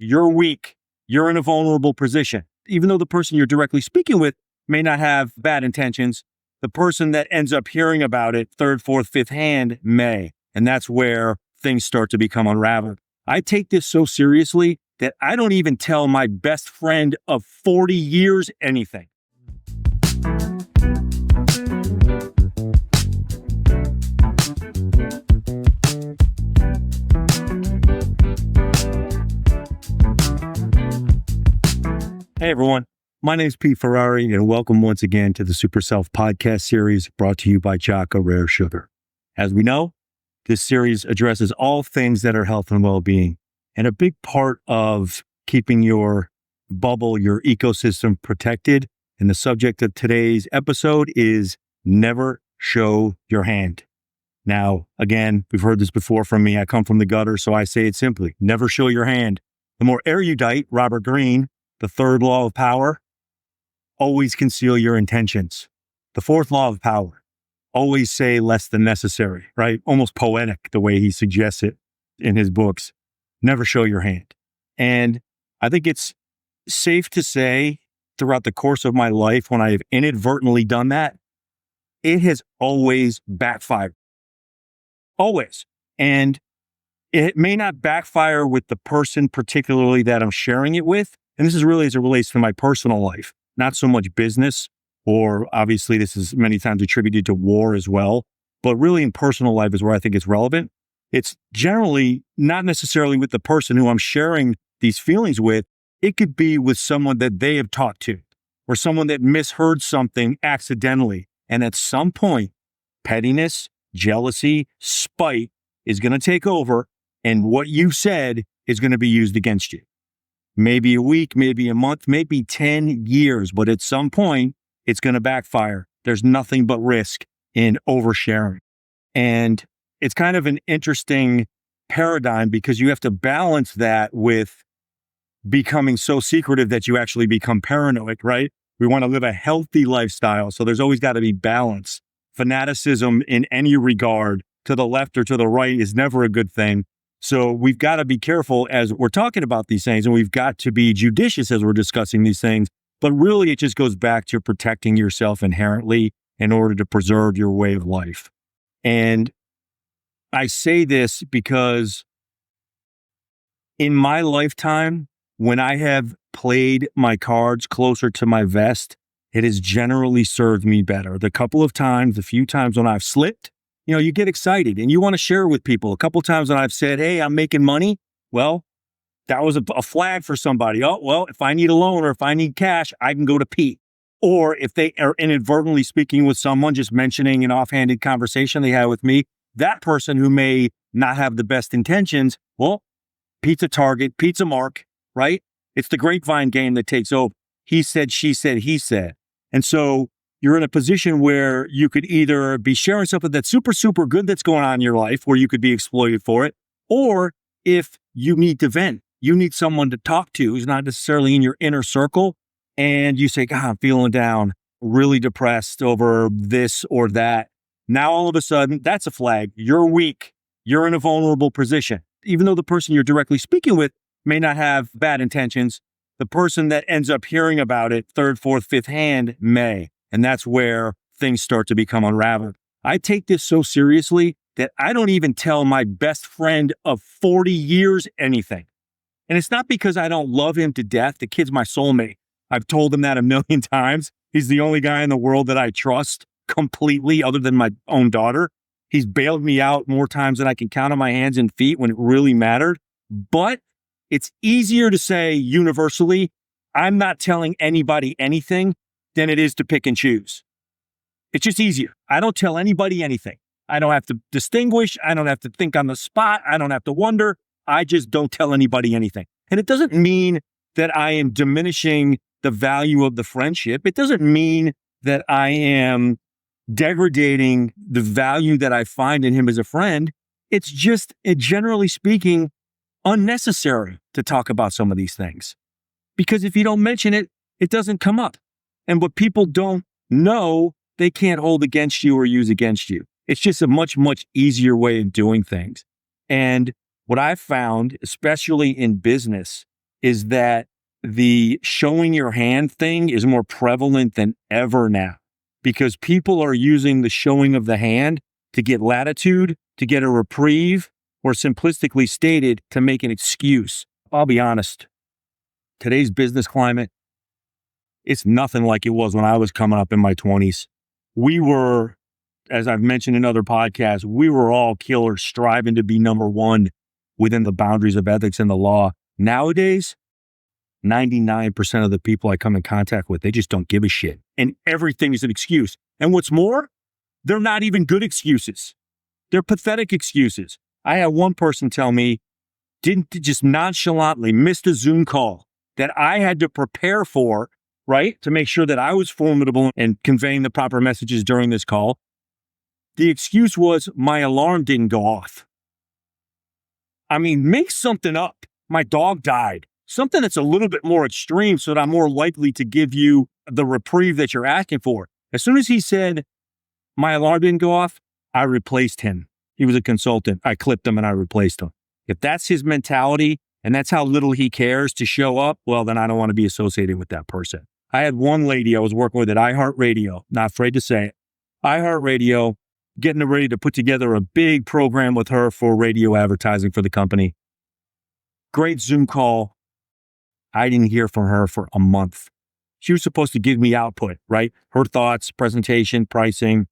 you're weak. You're in a vulnerable position. Even though the person you're directly speaking with may not have bad intentions, the person that ends up hearing about it third, fourth, fifth hand may. And that's where things start to become unraveled. I take this so seriously that I don't even tell my best friend of 40 years anything. Hey everyone, my name is Pete Ferrari and welcome once again to the Super Self podcast series brought to you by Jaca Rare Sugar. As we know, this series addresses all things that are health and well-being, and a big part of keeping your bubble, your ecosystem protected. And the subject of today's episode is never show your hand. Now, again, we've heard this before from me. I come from the gutter, so I say it simply, never show your hand. The more erudite, Robert Greene, the third law of power, always conceal your intentions. The fourth law of power, always say less than necessary, right? Almost poetic the way he suggests it in his books. Never show your hand. And I think it's safe to say throughout the course of my life, when I have inadvertently done that, it has always backfired. Always. And it may not backfire with the person particularly that I'm sharing it with. And this is really as it relates to my personal life, not so much business, or obviously this is many times attributed to war as well, but really in personal life is where I think it's relevant. It's generally not necessarily with the person who I'm sharing these feelings with. It could be with someone that they have talked to, or someone that misheard something accidentally. And at some point, pettiness, jealousy, spite is going to take over, and what you said is going to be used against you. Maybe a week, maybe a month, maybe 10 years, but at some point, it's going to backfire. There's nothing but risk in oversharing. And it's kind of an interesting paradigm because you have to balance that with becoming so secretive that you actually become paranoid, right? We want to live a healthy lifestyle, so there's always got to be balance. Fanaticism in any regard, to the left or to the right, is never a good thing. So we've got to be careful as we're talking about these things, and we've got to be judicious as we're discussing these things. But really, it just goes back to protecting yourself inherently in order to preserve your way of life. And I say this because in my lifetime, when I have played my cards closer to my vest, it has generally served me better. The few times when I've slipped, you get excited and you want to share with people. A couple of times when I've said, hey, I'm making money. Well, that was a flag for somebody. Oh, well, if I need a loan or if I need cash, I can go to Pete. Or if they are inadvertently speaking with someone, just mentioning an offhanded conversation they had with me, that person who may not have the best intentions, well, Pete's a target, Pete's a mark, right? It's the grapevine game that takes over. He said, she said, he said. And so you're in a position where you could either be sharing something that's super, super good that's going on in your life where you could be exploited for it, or if you need to vent, you need someone to talk to who's not necessarily in your inner circle, and you say, God, I'm feeling down, really depressed over this or that. Now, all of a sudden, that's a flag. You're weak. You're in a vulnerable position. Even though the person you're directly speaking with may not have bad intentions, the person that ends up hearing about it third, fourth, fifth hand may. And that's where things start to become unraveled. I take this so seriously that I don't even tell my best friend of 40 years anything. And it's not because I don't love him to death. The kid's my soulmate. I've told him that a million times. He's the only guy in the world that I trust completely other than my own daughter. He's bailed me out more times than I can count on my hands and feet when it really mattered. But it's easier to say universally, I'm not telling anybody anything than it is to pick and choose. It's just easier. I don't tell anybody anything. I don't have to distinguish. I don't have to think on the spot. I don't have to wonder. I just don't tell anybody anything. And it doesn't mean that I am diminishing the value of the friendship. It doesn't mean that I am degrading the value that I find in him as a friend. It's just, generally speaking, unnecessary to talk about some of these things. Because if you don't mention it, it doesn't come up. And what people don't know, they can't hold against you or use against you. It's just a much, much easier way of doing things. And what I've found, especially in business, is that the showing your hand thing is more prevalent than ever now because people are using the showing of the hand to get latitude, to get a reprieve, or simplistically stated, to make an excuse. I'll be honest. Today's business climate, it's nothing like it was when I was coming up in my 20s. We were, as I've mentioned in other podcasts, we were all killers striving to be number one within the boundaries of ethics and the law. Nowadays, 99% of the people I come in contact with, they just don't give a shit. And everything is an excuse. And what's more, they're not even good excuses. They're pathetic excuses. I had one person tell me, didn't just nonchalantly missed a Zoom call that I had to prepare for, right? To make sure that I was formidable and conveying the proper messages during this call. The excuse was my alarm didn't go off. I mean, make something up. My dog died. Something that's a little bit more extreme so that I'm more likely to give you the reprieve that you're asking for. As soon as he said my alarm didn't go off, I replaced him. He was a consultant. I clipped him and I replaced him. If that's his mentality and that's how little he cares to show up, well, then I don't want to be associated with that person. I had one lady I was working with at iHeartRadio, not afraid to say it, iHeartRadio, getting ready to put together a big program with her for radio advertising for the company. Great Zoom call. I didn't hear from her for a month. She was supposed to give me output, right? Her thoughts, presentation, pricing,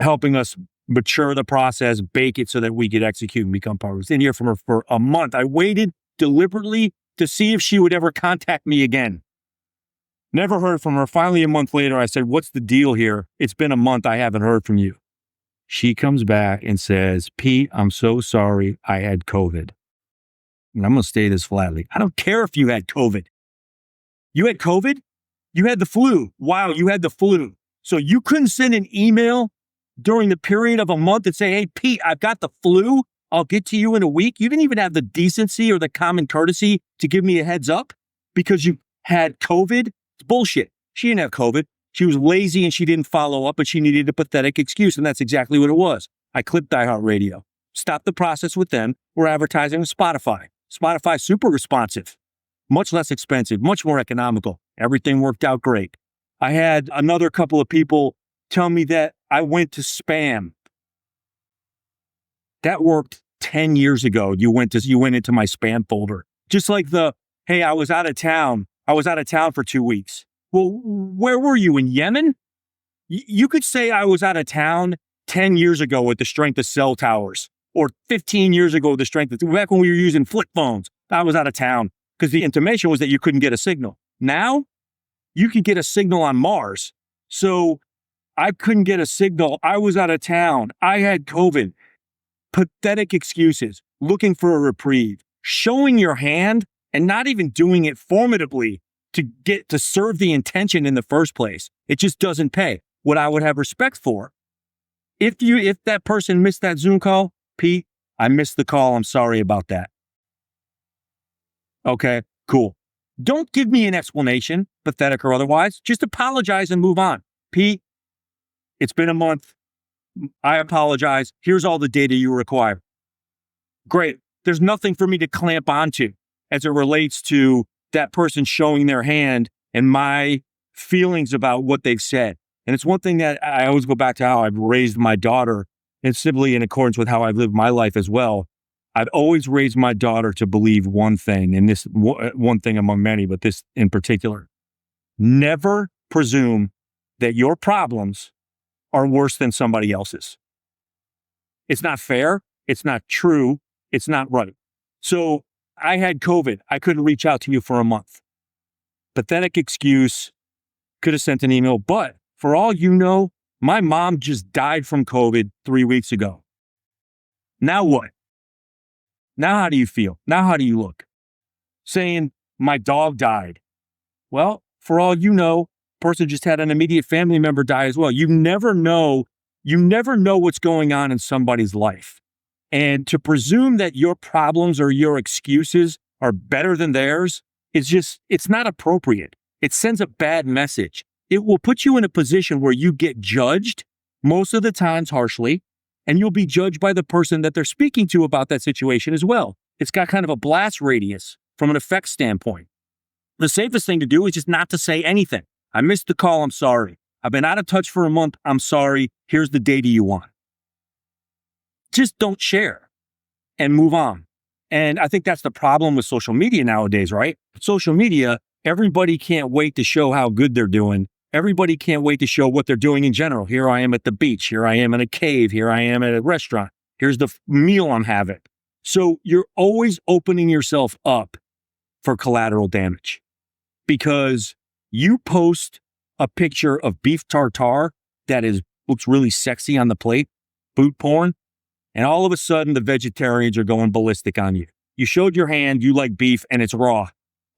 helping us mature the process, bake it so that we could execute and become partners. Didn't hear from her for a month. I waited deliberately to see if she would ever contact me again. Never heard from her. Finally, a month later, I said, what's the deal here? It's been a month. I haven't heard from you. She comes back and says, Pete, I'm so sorry. I had COVID. And I'm going to say this flatly. I don't care if you had COVID. You had COVID? You had the flu. Wow, you had the flu. So you couldn't send an email during the period of a month and say, hey, Pete, I've got the flu. I'll get to you in a week. You didn't even have the decency or the common courtesy to give me a heads up because you had COVID. It's bullshit. She didn't have COVID. She was lazy and she didn't follow up, but she needed a pathetic excuse. And that's exactly what it was. I clipped iHeartRadio, stopped the process with them. We're advertising with Spotify. Spotify, super responsive, much less expensive, much more economical. Everything worked out great. I had another couple of people tell me that I went to spam. That worked 10 years ago. You went into my spam folder. Just like hey, I was out of town. I was out of town for 2 weeks. Well, where were you, in Yemen? You could say I was out of town 10 years ago with the strength of cell towers, or 15 years ago with the strength of, back when we were using flip phones. I was out of town because the intimation was that you couldn't get a signal. Now, you could get a signal on Mars. So I couldn't get a signal. I was out of town. I had COVID. Pathetic excuses, looking for a reprieve, showing your hand and not even doing it formidably to serve the intention in the first place. It just doesn't pay. What I would have respect for, if that person missed that Zoom call, Pete, I missed the call. I'm sorry about that. Okay, cool. Don't give me an explanation, pathetic or otherwise. Just apologize and move on. Pete, it's been a month. I apologize. Here's all the data you require. Great. There's nothing for me to clamp onto as it relates to that person showing their hand and my feelings about what they've said. And it's one thing that I always go back to how I've raised my daughter, and simply in accordance with how I've lived my life as well. I've always raised my daughter to believe one thing, and this one thing among many, but this in particular. Never presume that your problems are worse than somebody else's. It's not fair. It's not true. It's not right. So I had COVID. I couldn't reach out to you for a month. Pathetic excuse. Could have sent an email, but for all you know, my mom just died from COVID 3 weeks ago. Now what? Now how do you feel? Now how do you look? Saying my dog died. Well, for all you know, person just had an immediate family member die as well. You never know what's going on in somebody's life. And to presume that your problems or your excuses are better than theirs, it's not appropriate. It sends a bad message. It will put you in a position where you get judged, most of the times harshly, and you'll be judged by the person that they're speaking to about that situation as well. It's got kind of a blast radius. from an effect standpoint. The safest thing to do is just not to say anything. I missed the call. I'm sorry. I've been out of touch for a month. I'm sorry. Here's the data you want. Just don't share and move on. And I think that's the problem with social media nowadays, right? Social media, everybody can't wait to show how good they're doing. Everybody can't wait to show what they're doing in general. Here I am at the beach. Here I am in a cave. Here I am at a restaurant. Here's the meal I'm having. So you're always opening yourself up for collateral damage because you post a picture of beef tartare that looks really sexy on the plate, food porn, and all of a sudden the vegetarians are going ballistic on you. You showed your hand, you like beef, and it's raw.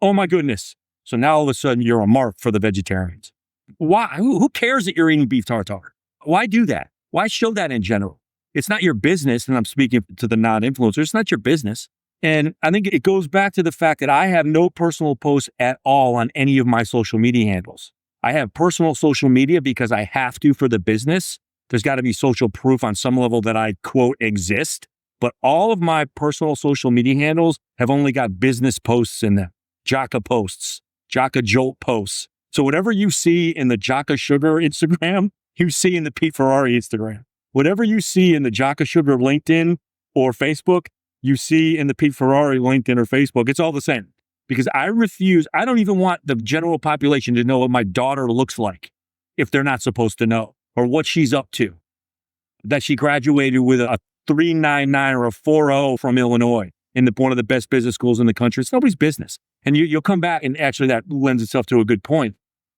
Oh my goodness. So now all of a sudden you're a mark for the vegetarians. Why? Who cares that you're eating beef tartare? Why do that? Why show that in general? It's not your business, and I'm speaking to the non-influencers. It's not your business. And I think it goes back to the fact that I have no personal posts at all on any of my social media handles. I have personal social media because I have to for the business. There's got to be social proof on some level that I, quote, exist. But all of my personal social media handles have only got business posts in them. Jaca posts, Jaca Jolt posts. So whatever you see in the Jaca Sugar Instagram, you see in the Pete Ferrari Instagram. Whatever you see in the Jaca Sugar LinkedIn or Facebook, you see in the Pete Ferrari LinkedIn or Facebook. It's all the same. Because I don't even want the general population to know what my daughter looks like if they're not supposed to know, or what she's up to. That she graduated with a 3.99 or a 4.0 from Illinois in one of the best business schools in the country. It's nobody's business. And you'll come back, and actually that lends itself to a good point.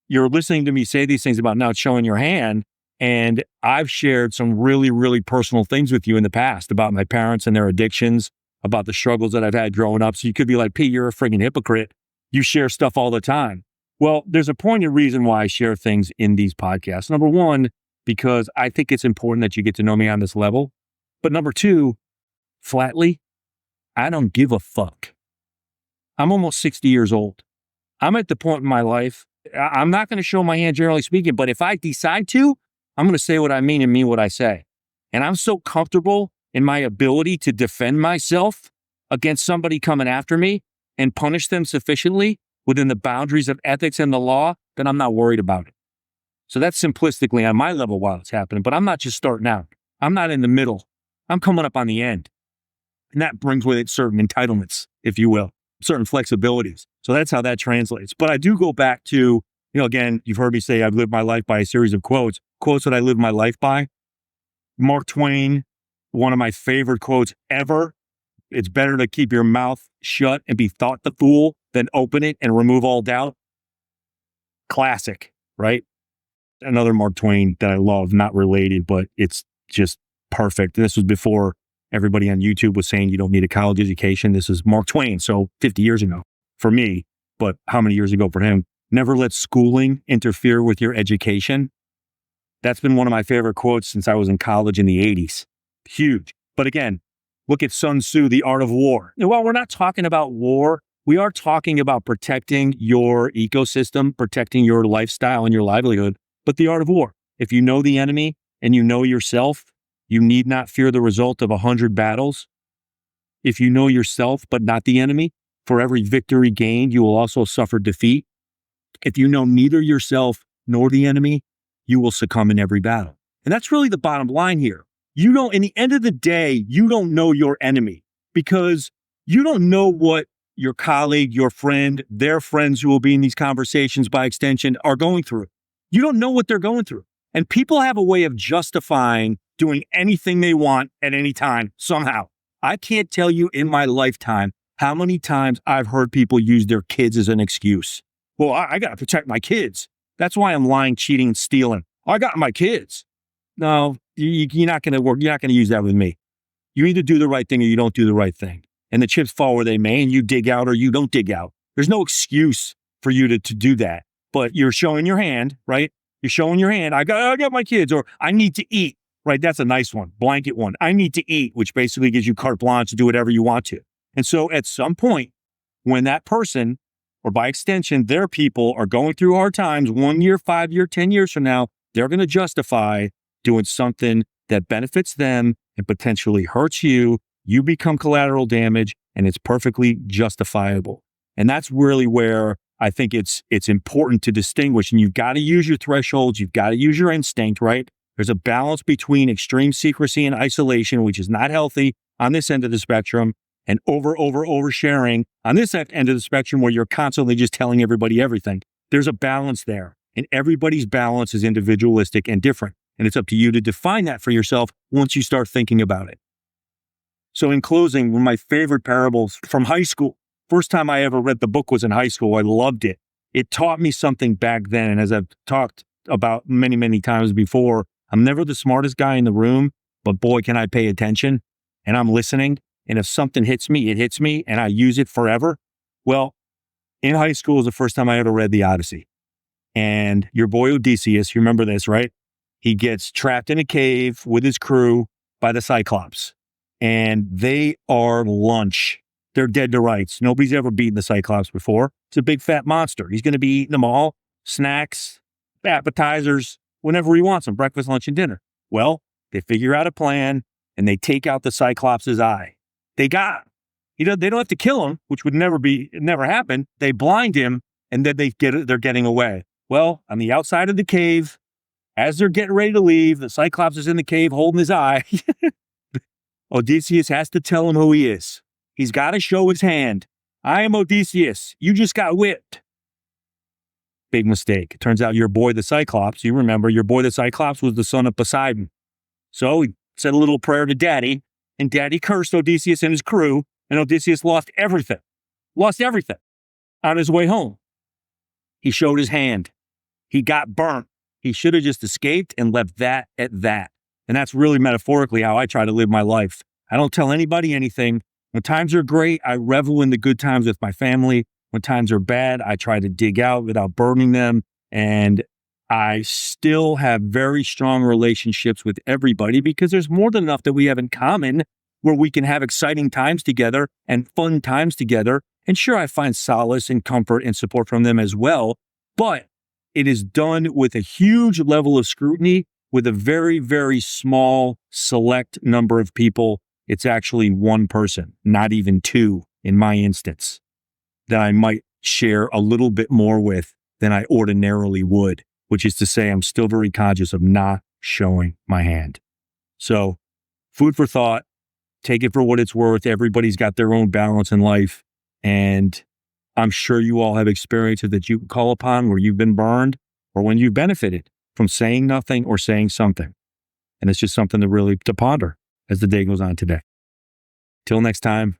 You're listening to me say these things about not showing your hand, and I've shared some really, really personal things with you in the past about my parents and their addictions, about the struggles that I've had growing up. So you could be like, Pete, you're a friggin' hypocrite. You share stuff all the time. Well, there's a pointed reason why I share things in these podcasts. Number one, because I think it's important that you get to know me on this level. But number two, flatly, I don't give a fuck. I'm almost 60 years old. I'm at the point in my life, I'm not going to show my hand, generally speaking, but if I decide to, I'm going to say what I mean and mean what I say. And I'm so comfortable in my ability to defend myself against somebody coming after me and punish them sufficiently within the boundaries of ethics and the law, then I'm not worried about it. So that's simplistically on my level while it's happening, but I'm not just starting out. I'm not in the middle. I'm coming up on the end. And that brings with it certain entitlements, if you will, certain flexibilities. So that's how that translates. But I do go back to, again, you've heard me say I've lived my life by a series of quotes that I live my life by. Mark Twain, one of my favorite quotes ever. It's better to keep your mouth shut and be thought the fool than open it and remove all doubt. Classic, right? Another Mark Twain that I love, not related, but it's just perfect. This was before everybody on YouTube was saying you don't need a college education. This is Mark Twain. So 50 years ago for me, but how many years ago for him? Never let schooling interfere with your education. That's been one of my favorite quotes since I was in college in the 80s. Huge. But again, look at Sun Tzu, The Art of War. And while we're not talking about war, we are talking about protecting your ecosystem, protecting your lifestyle and your livelihood, but the art of war. If you know the enemy and you know yourself, you need not fear the result of 100 battles. If you know yourself, but not the enemy, for every victory gained, you will also suffer defeat. If you know neither yourself nor the enemy, you will succumb in every battle. And that's really the bottom line here. In the end of the day, you don't know your enemy because you don't know what your colleague, your friend, their friends who will be in these conversations by extension are going through. You don't know what they're going through. And people have a way of justifying doing anything they want at any time, somehow. I can't tell you in my lifetime how many times I've heard people use their kids as an excuse. Well, I got to protect my kids. That's why I'm lying, cheating, and stealing. I got my kids. No, you're not going to work. You're not going to use that with me. You either do the right thing or you don't do the right thing. And the chips fall where they may, and you dig out or you don't dig out. There's no excuse for you to do that. But you're showing your hand, right? You're showing your hand. I got my kids, or I need to eat, right? That's a nice one, blanket one. I need to eat, which basically gives you carte blanche to do whatever you want to. And so at some point, when that person, or by extension, their people are going through hard times, 1 year, 5 year, 10 years from now, they're going to justify doing something that benefits them and potentially hurts you. You become collateral damage, and it's perfectly justifiable. And that's really where I think it's important to distinguish. And you've got to use your thresholds. You've got to use your instinct, right? There's a balance between extreme secrecy and isolation, which is not healthy on this end of the spectrum, and oversharing on this end of the spectrum where you're constantly just telling everybody everything. There's a balance there, and everybody's balance is individualistic and different. And it's up to you to define that for yourself once you start thinking about it. So in closing, one of my favorite parables from high school, first time I ever read the book was in high school. I loved it. It taught me something back then. And as I've talked about many, many times before, I'm never the smartest guy in the room, but boy, can I pay attention and I'm listening. And if something hits me, it hits me and I use it forever. Well, in high school was the first time I ever read the Odyssey. And your boy Odysseus, you remember this, right? He gets trapped in a cave with his crew by the Cyclops. And they are lunch. They're dead to rights. Nobody's ever beaten the Cyclops before. It's a big fat monster. He's going to be eating them all. Snacks, appetizers, whenever he wants them, breakfast, lunch, and dinner. Well, they figure out a plan and they take out the Cyclops' eye. They got him. They don't have to kill him, which would never happen. They blind him and then they're getting away. Well, on the outside of the cave, as they're getting ready to leave, the Cyclops is in the cave holding his eye. Odysseus has to tell him who he is. He's got to show his hand. I am Odysseus. You just got whipped. Big mistake. It turns out your boy, the Cyclops, you remember your boy, the Cyclops, was the son of Poseidon. So he said a little prayer to Daddy, and Daddy cursed Odysseus and his crew, and Odysseus lost everything on his way home. He showed his hand. He got burnt. He should have just escaped and left that at that. And that's really metaphorically how I try to live my life. I don't tell anybody anything. When times are great, I revel in the good times with my family. When times are bad, I try to dig out without burning them. And I still have very strong relationships with everybody because there's more than enough that we have in common where we can have exciting times together and fun times together. And sure, I find solace and comfort and support from them as well. But it is done with a huge level of scrutiny with a very, very small, select number of people. It's actually one person, not even two in my instance, that I might share a little bit more with than I ordinarily would, which is to say I'm still very conscious of not showing my hand. So food for thought, take it for what it's worth. Everybody's got their own balance in life. And I'm sure you all have experiences that you can call upon where you've been burned or when you've benefited from saying nothing or saying something. And it's just something to ponder as the day goes on today. Till next time,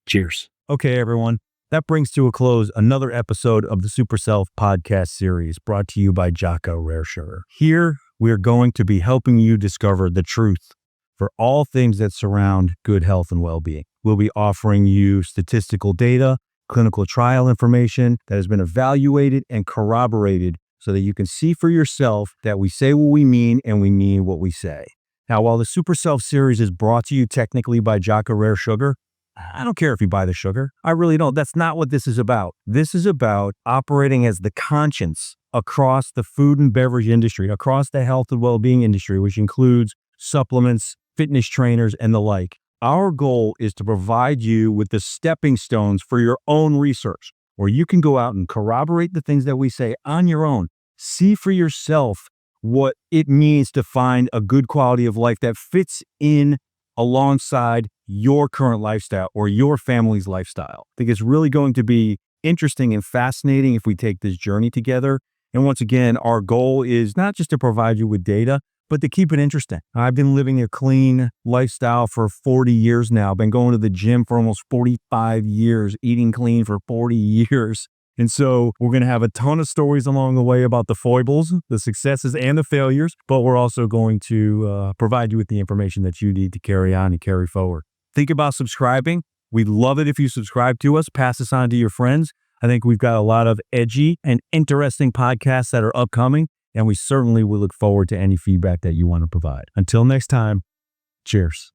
cheers. Okay, everyone. That brings to a close another episode of the Super Self podcast series brought to you by Jaca Rare Sugar. Here, we're going to be helping you discover the truth for all things that surround good health and well-being. We'll be offering you statistical data, clinical trial information that has been evaluated and corroborated so that you can see for yourself that we say what we mean and we mean what we say. Now, while the Super Self series is brought to you technically by Jaca Rare Sugar, I don't care if you buy the sugar. I really don't. That's not what this is about. This is about operating as the conscience across the food and beverage industry, across the health and well-being industry, which includes supplements, fitness trainers, and the like. Our goal is to provide you with the stepping stones for your own research, where you can go out and corroborate the things that we say on your own. See for yourself what it means to find a good quality of life that fits in alongside your current lifestyle or your family's lifestyle. I think it's really going to be interesting and fascinating if we take this journey together. And once again, our goal is not just to provide you with data, but to keep it interesting. I've been living a clean lifestyle for 40 years now. I've been going to the gym for almost 45 years, eating clean for 40 years. And so we're going to have a ton of stories along the way about the foibles, the successes, and the failures, but we're also going to provide you with the information that you need to carry on and carry forward. Think about subscribing. We'd love it if you subscribe to us, pass this on to your friends. I think we've got a lot of edgy and interesting podcasts that are upcoming, and we certainly will look forward to any feedback that you want to provide. Until next time, cheers.